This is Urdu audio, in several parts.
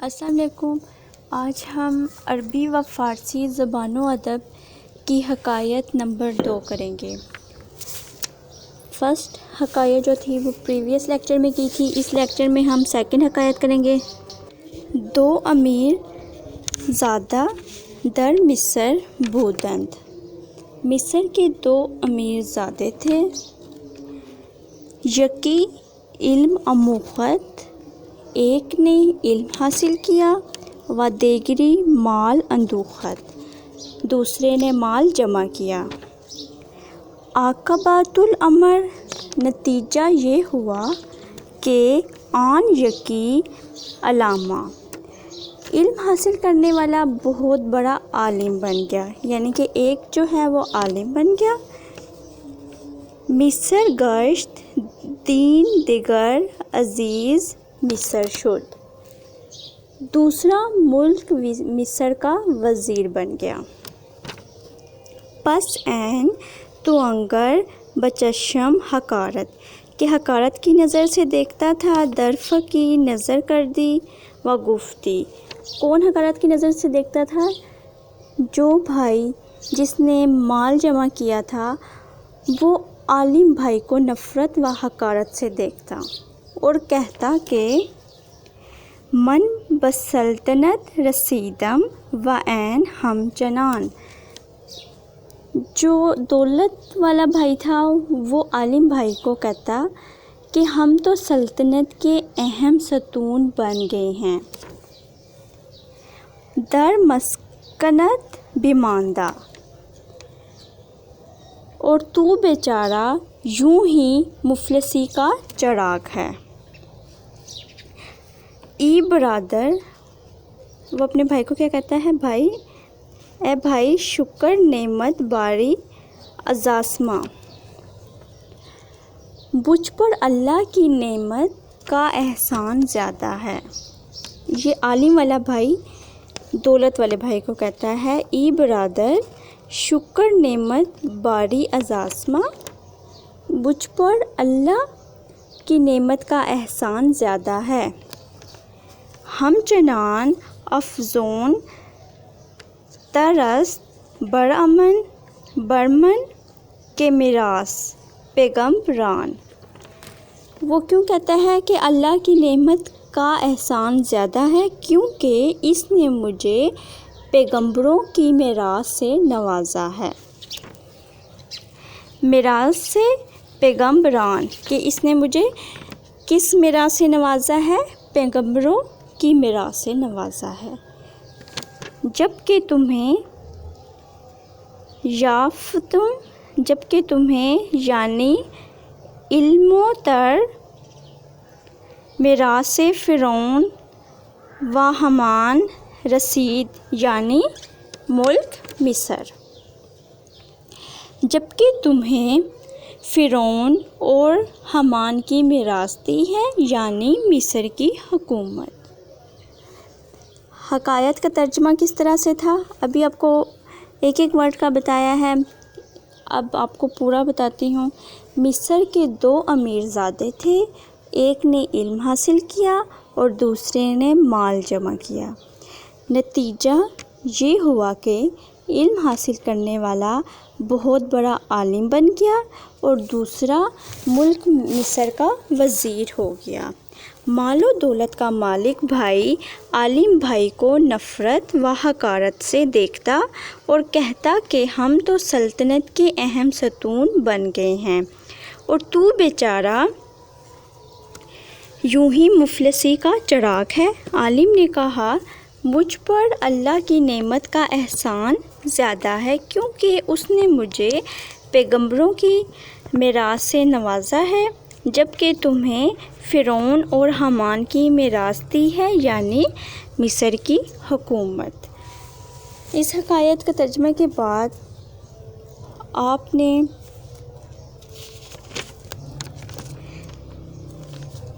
السلام علیکم۔ آج ہم عربی و فارسی زبان و ادب کی حکایت نمبر 2 کریں گے۔ فرسٹ حکایت جو تھی وہ پریویس لیکچر میں کی تھی، اس لیکچر میں ہم سیکنڈ حکایت کریں گے۔ 2 امیر زادہ در مصر بودند۔ مصر کے 2 امیر زادے تھے، یکی علم آموخت، ایک نے علم حاصل کیا، و دیگری مال اندوخت، دوسرے نے مال جمع کیا۔ عاقبۃ الامر، نتیجہ یہ ہوا کہ آن یکی علامہ، علم حاصل کرنے والا بہت بڑا عالم بن گیا، یعنی کہ ایک جو ہے وہ عالم بن گیا۔ مصر گشت دین دیگر عزیز مصر شد، دوسرا ملک مصر کا وزیر بن گیا۔ پس عین تو انگر بچشم حقارت، کہ حقارت کی نظر سے دیکھتا تھا، درف کی نظر کر دی و گفتی، کون حقارت کی نظر سے دیکھتا تھا؟ جو بھائی جس نے مال جمع کیا تھا وہ عالم بھائی کو نفرت و حقارت سے دیکھتا اور کہتا کہ من بسلطنت رسیدم و عین ہمچنان، جو دولت والا بھائی تھا وہ عالم بھائی کو کہتا کہ ہم تو سلطنت کے اہم ستون بن گئے ہیں۔ در مسکنت بیماندہ، اور تو بیچارہ یوں ہی مفلسی کا چراغ ہے۔ ای برادر، وہ اپنے بھائی کو کیا کہتا ہے؟ بھائی، اے بھائی، شکر نعمت باری عظاسمہ، مجھ پر اللہ کی نعمت کا احسان زیادہ ہے۔ یہ عالم والا بھائی دولت والے بھائی کو کہتا ہے، ای برادر، شکر نعمت باری عظاسمہ، مجھ پر اللہ کی نعمت کا احسان زیادہ ہے۔ ہمچنان افزون ترست برمن کے میراث پیغمبران، وہ کیوں کہتا ہے کہ اللہ کی نعمت کا احسان زیادہ ہے؟ کیونکہ اس نے مجھے پیغمبروں کی میراث سے نوازا ہے۔ میراث سے پیغمبران، کہ اس نے مجھے کس میراث سے نوازا ہے؟ پیغمبروں کی میراث سے نوازا ہے۔ جبکہ تمہیں یعنی علم و تر میراث فرعون و حامان رسید، یعنی ملک مصر، جبکہ تمہیں فرعون اور حامان کی میراث دی ہے، یعنی مصر کی حکومت۔ حکایت کا ترجمہ کس طرح سے تھا؟ ابھی آپ کو ایک ایک ورڈ کا بتایا ہے، اب آپ کو پورا بتاتی ہوں۔ مصر کے 2 امیر زادے تھے، ایک نے علم حاصل کیا اور دوسرے نے مال جمع کیا۔ نتیجہ یہ ہوا کہ علم حاصل کرنے والا بہت بڑا عالم بن گیا اور دوسرا ملک مصر کا وزیر ہو گیا۔ مال و دولت کا مالک بھائی عالم بھائی کو نفرت و حقارت سے دیکھتا اور کہتا کہ ہم تو سلطنت کے اہم ستون بن گئے ہیں، اور تو بیچارہ یوں ہی مفلسی کا چراغ ہے۔ عالم نے کہا، مجھ پر اللہ کی نعمت کا احسان زیادہ ہے، کیونکہ اس نے مجھے پیغمبروں کی میراث سے نوازا ہے، جبکہ تمہیں فرعون اور حامان کی میراث دی ہے، یعنی مصر کی حکومت۔ اس حکایت کا ترجمہ کے بعد آپ نے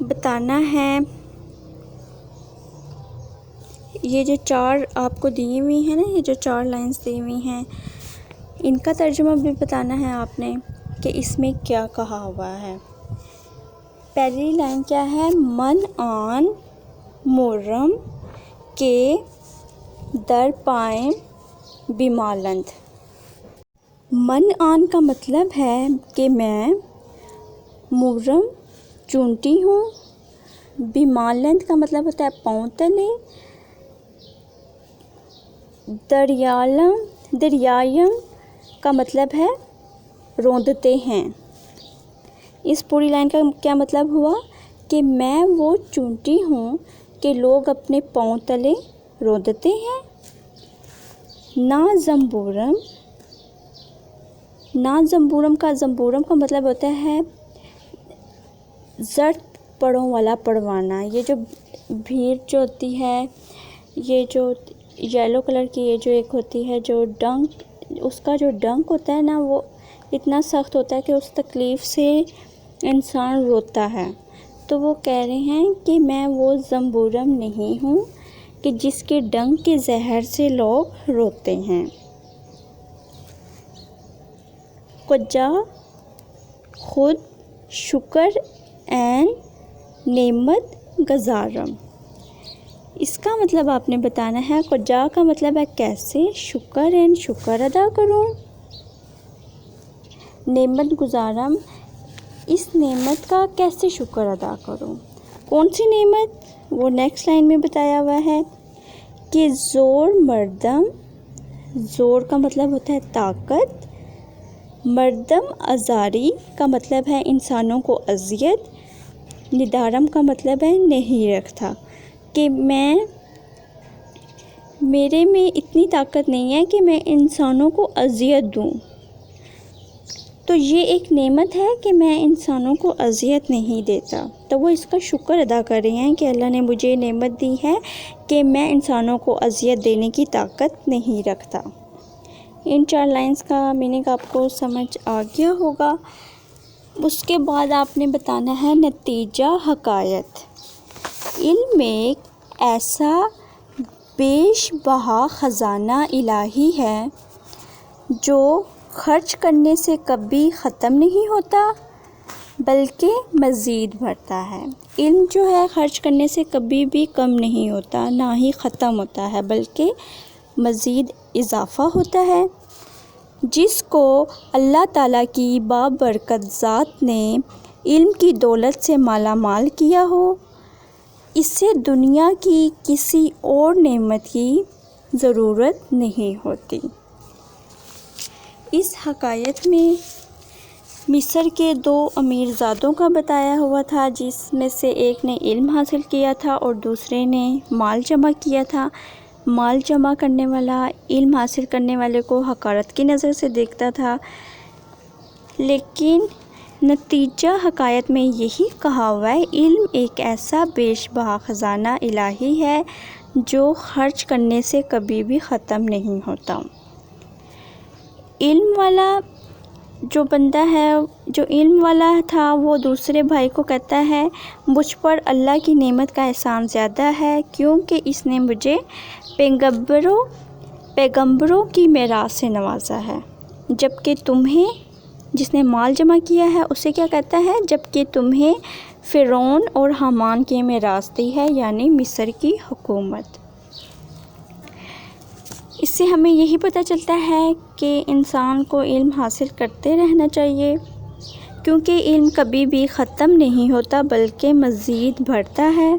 بتانا ہے، یہ جو 4 آپ کو دی ہوئی ہیں نا، یہ جو 4 لائنز دی ہوئی ہیں، ان کا ترجمہ بھی بتانا ہے آپ نے کہ اس میں کیا کہا ہوا ہے۔ پہلی لائن کیا ہے؟ من آن محرم کے در پائیں بیمالند۔ من آن کا مطلب ہے کہ میں مورم چونٹی ہوں، بیمالند کا مطلب ہوتا ہے پاؤں تلے، دریایم کا مطلب ہے روندتے ہیں۔ اس پوری لائن کا کیا مطلب ہوا کہ میں وہ چونٹی ہوں کہ لوگ اپنے پاؤں تلے روندتے ہیں۔ نا زمبورم کا مطلب ہوتا ہے زرد پڑوں والا پڑوانا۔ یہ جو بھیڑ جو ہوتی ہے، یہ جو یلو کلر کی یہ جو ایک ہوتی ہے جو ڈنک، اس کا جو ڈنک ہوتا ہے نا، وہ اتنا سخت ہوتا ہے کہ اس تکلیف سے انسان روتا ہے۔ تو وہ کہہ رہے ہیں کہ میں وہ زمبورم نہیں ہوں کہ جس کے ڈنک کے زہر سے لوگ روتے ہیں۔ کجا خود شکر این نعمت گزارم۔ اس کا مطلب آپ نے بتانا ہے۔ کجا کا مطلب ہے کیسے، شکر این شکر ادا کروں، نعمت گزارم اس نعمت کا کیسے شکر ادا کروں۔ کون سی نعمت؟ وہ نیکسٹ لائن میں بتایا ہوا ہے کہ زور مردم، زور کا مطلب ہوتا ہے طاقت، مردم آزاری کا مطلب ہے انسانوں کو اذیت، ندارم کا مطلب ہے نہیں رکھتا، کہ میرے میں اتنی طاقت نہیں ہے کہ میں انسانوں کو اذیت دوں۔ تو یہ ایک نعمت ہے کہ میں انسانوں کو اذیت نہیں دیتا۔ تو وہ اس کا شکر ادا کر رہے ہیں کہ اللہ نے مجھے نعمت دی ہے کہ میں انسانوں کو اذیت دینے کی طاقت نہیں رکھتا۔ ان 4 لائنز کا میننگ آپ کو سمجھ آ گیا ہوگا۔ اس کے بعد آپ نے بتانا ہے نتیجہ حکایت۔ علم ایک ایسا بیش بہا خزانہ الہی ہے جو خرچ کرنے سے کبھی ختم نہیں ہوتا بلکہ مزید بڑھتا ہے۔ علم جو ہے خرچ کرنے سے کبھی بھی کم نہیں ہوتا، نہ ہی ختم ہوتا ہے بلکہ مزید اضافہ ہوتا ہے۔ جس کو اللہ تعالیٰ کی بابرکت ذات نے علم کی دولت سے مالا مال کیا ہو، اس سے دنیا کی کسی اور نعمت کی ضرورت نہیں ہوتی۔ اس حکایت میں مصر کے 2 امیر زادوں کا بتایا ہوا تھا، جس میں سے ایک نے علم حاصل کیا تھا اور دوسرے نے مال جمع کیا تھا۔ مال جمع کرنے والا علم حاصل کرنے والے کو حقارت کی نظر سے دیکھتا تھا، لیکن نتیجہ حکایت میں یہی کہا ہوا ہے، علم ایک ایسا بیش بہا خزانہ الہی ہے جو خرچ کرنے سے کبھی بھی ختم نہیں ہوتا۔ علم والا جو بندہ ہے، جو علم والا تھا، وہ دوسرے بھائی کو کہتا ہے مجھ پر اللہ کی نعمت کا احسان زیادہ ہے، کیونکہ اس نے مجھے پیغمبروں کی میراث سے نوازا ہے، جبکہ تمہیں، جس نے مال جمع کیا ہے اسے کیا کہتا ہے، جبکہ تمہیں فرعون اور حامان کی میراث دی ہے، یعنی مصر کی حکومت۔ اس سے ہمیں یہی پتہ چلتا ہے کہ انسان کو علم حاصل کرتے رہنا چاہیے، کیونکہ علم کبھی بھی ختم نہیں ہوتا بلکہ مزید بڑھتا ہے۔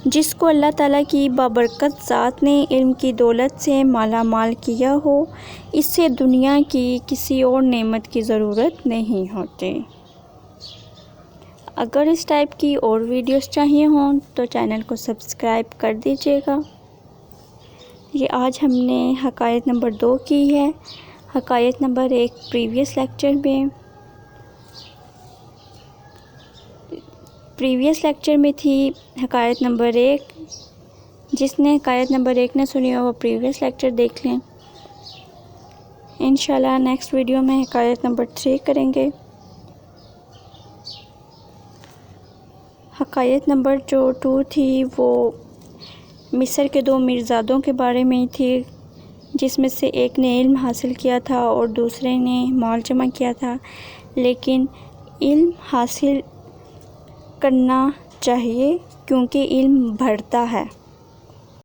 جس کو اللہ تعالیٰ کی بابرکت ذات نے علم کی دولت سے مالا مال کیا ہو، اس سے دنیا کی کسی اور نعمت کی ضرورت نہیں ہوتی۔ اگر اس ٹائپ کی اور ویڈیوز چاہیے ہوں تو چینل کو سبسکرائب کر دیجیے گا۔ یہ آج ہم نے حکایت نمبر 2 کی ہے۔ حکایت نمبر 1 پریویس لیکچر میں تھی حکایت نمبر 1۔ جس نے حکایت نمبر 1 نہ سنی ہو وہ پریویس لیکچر دیکھ لیں۔ انشاءاللہ نیکسٹ ویڈیو میں حکایت نمبر 3 کریں گے۔ حکایت نمبر جو 2 تھی وہ مصر کے 2 میرزادوں کے بارے میں ہی تھی، جس میں سے ایک نے علم حاصل کیا تھا اور دوسرے نے مال جمع کیا تھا، لیکن علم حاصل کرنا چاہیے کیونکہ علم بڑھتا ہے۔